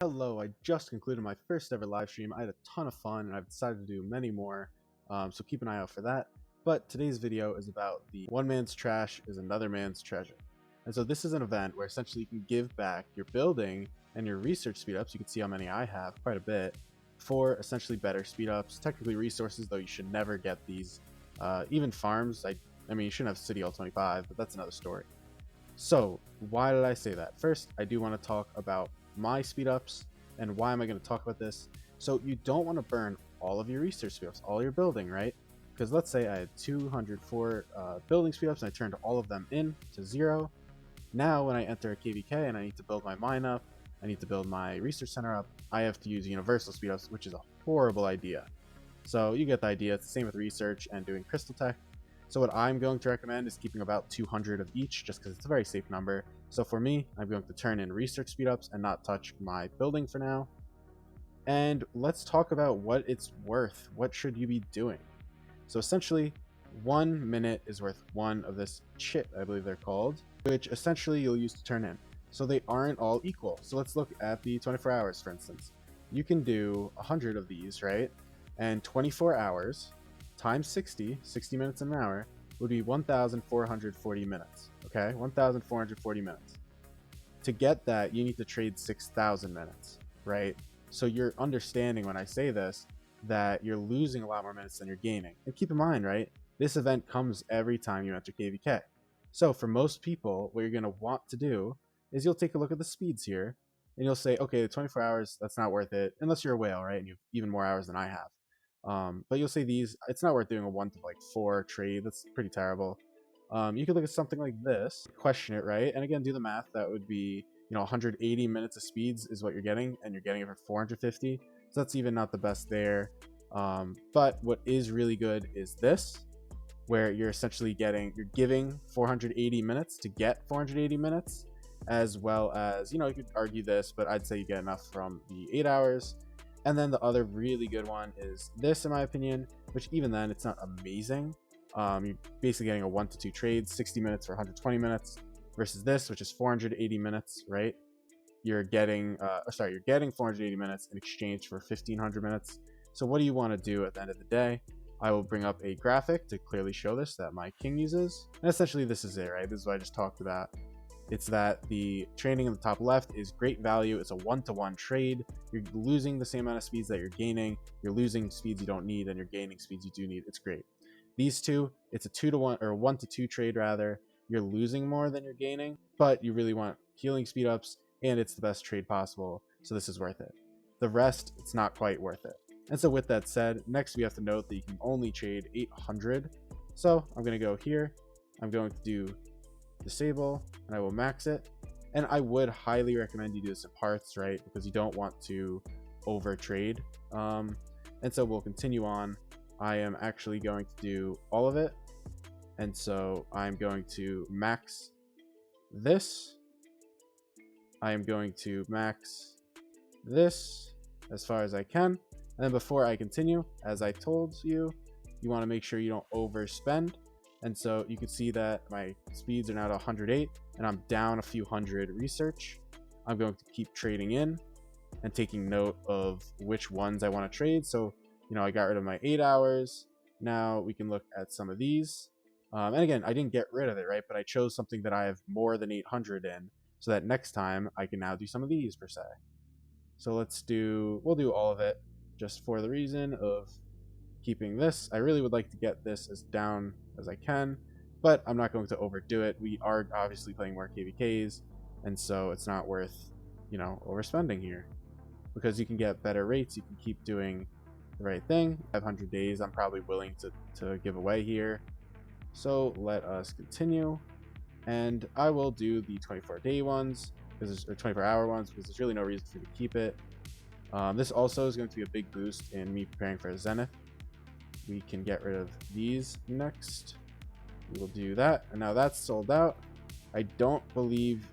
Hello, I just concluded my first ever live stream. I had a ton of fun and I've decided to do many more, so keep an eye out for that. But today's video is about the one man's trash is another man's treasure. And so this is an event where essentially you can give back your building and your research speed ups. You can see how many I have, quite a bit, for essentially better speed ups. Technically resources, though you should never get these. Even farms, I mean, you shouldn't have City All 25, but that's another story. So why did I say that? First, I do want to talk about my speed ups and why am I going to talk about this. So you don't want to burn all of your research speed ups, all your building, right? Because let's say I had 204 building speed ups and I turned all of them in to 0. Now when I enter a KVK and I need to build my mine up, I need to build my research center up, I have to use universal speed ups, which is a horrible idea. So you get the idea. It's the same with research and doing crystal tech. So what I'm going to recommend is keeping about 200 of each, just because it's a very safe number. So for me, I'm going to turn in research speedups and not touch my building for now. And let's talk about what it's worth. What should you be doing? So essentially, 1 minute is worth one of this chit, I believe they're called, which essentially you'll use to turn in. So they aren't all equal. So let's look at the 24 hours, for instance. You can do 100 of these, right? And 24 hours times 60 minutes an hour would be 1,440 minutes. Okay, 1,440 minutes. To get that, you need to trade 6,000 minutes, right? So you're understanding when I say this that you're losing a lot more minutes than you're gaining. And keep in mind, right, this event comes every time you enter KVK. So for most people, what you're going to want to do is you'll take a look at the speeds here and you'll say, okay, the 24 hours, that's not worth it, unless you're a whale, right? And you have even more hours than I have. But you'll say these, it's not worth doing a 1 to 4 trade. That's pretty terrible. You could look at something like this, question it, right? And again, do the math. That would be, 180 minutes of speeds is what you're getting, and you're getting it for 450. So that's even not the best there. But what is really good is this, where you're essentially you're giving 480 minutes to get 480 minutes, as well as, you could argue this, but I'd say you get enough from the 8 hours. And then the other really good one is this, in my opinion, which even then it's not amazing. You're basically getting a 1 to 2 trades, 60 minutes for 120 minutes, versus this, which is 480 minutes, right? You're getting, you're getting 480 minutes in exchange for 1,500 minutes. So what do you want to do at the end of the day? I will bring up a graphic to clearly show this that my king uses. And essentially this is it, right? This is what I just talked about. It's that the trading in the top left is great value. It's a 1-to-1 trade. You're losing the same amount of speeds that you're gaining. You're losing speeds you don't need, and you're gaining speeds you do need. It's great. These two, it's a 2-to-1 or 1-to-2 trade rather. You're losing more than you're gaining, but you really want healing speed ups, and it's the best trade possible. So this is worth it. The rest, it's not quite worth it. And so with that said, next we have to note that you can only trade 800. So I'm going to go here. I'm going to do disable and I will max it. And I would highly recommend you do this in parts, right? Because you don't want to over trade. And so we'll continue on. I am actually going to do all of it. And so I'm going to max this. I am going to max this as far as I can. And then before I continue, as I told you, you want to make sure you don't overspend. And so you can see that my speeds are now at 108 and I'm down a few hundred research. I'm going to keep trading in and taking note of which ones I want to trade. So, I got rid of my 8 hours. Now we can look at some of these. And again, I didn't get rid of it, right? But I chose something that I have more than 800 in so that next time I can now do some of these per se. So we'll do all of it just for the reason of keeping this. I really would like to get this as down as I can, but I'm not going to overdo it. We are obviously playing more KVKs, and so it's not worth, overspending here because you can get better rates. You can keep doing the right thing. 500 days I'm probably willing to give away here. So let us continue, and I will do the 24-day ones or 24-hour ones because there's really no reason for you to keep it. This also is going to be a big boost in me preparing for a Zenith. We can get rid of these next. We will do that. And now that's sold out. I don't believe...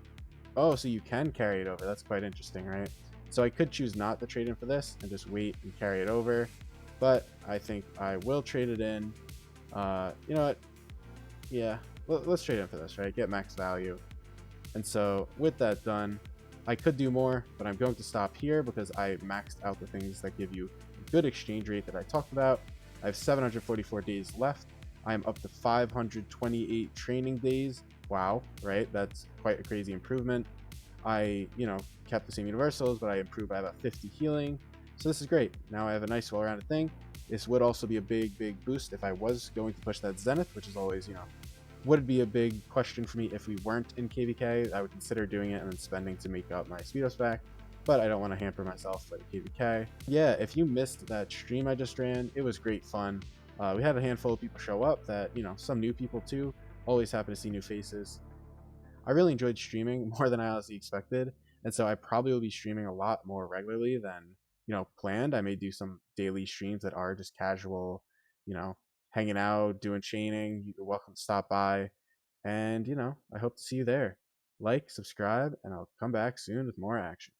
Oh, so you can carry it over. That's quite interesting, right? So I could choose not to trade in for this and just wait and carry it over. But I think I will trade it in. You know what? Yeah, let's trade in for this, right? Get max value. And so with that done, I could do more, but I'm going to stop here because I maxed out the things that give you a good exchange rate that I talked about. I have 744 days left. I am up to 528 training days. Wow, right? That's quite a crazy improvement. I, kept the same universals, but I improved by about 50 healing. So this is great. Now I have a nice well-rounded thing. This would also be a big boost if I was going to push that Zenith, which is always, would be a big question for me if we weren't in KVK. I would consider doing it and then spending to make up my Speedups back, but I don't want to hamper myself like KVK. Yeah, if you missed that stream I just ran, it was great fun. We had a handful of people show up that, some new people too. Always happy to see new faces. I really enjoyed streaming more than I honestly expected, and so I probably will be streaming a lot more regularly than planned. I may do some daily streams that are just casual, you know, hanging out, doing chaining. You're welcome to stop by, and I hope to see you there. Like, subscribe, and I'll come back soon with more action.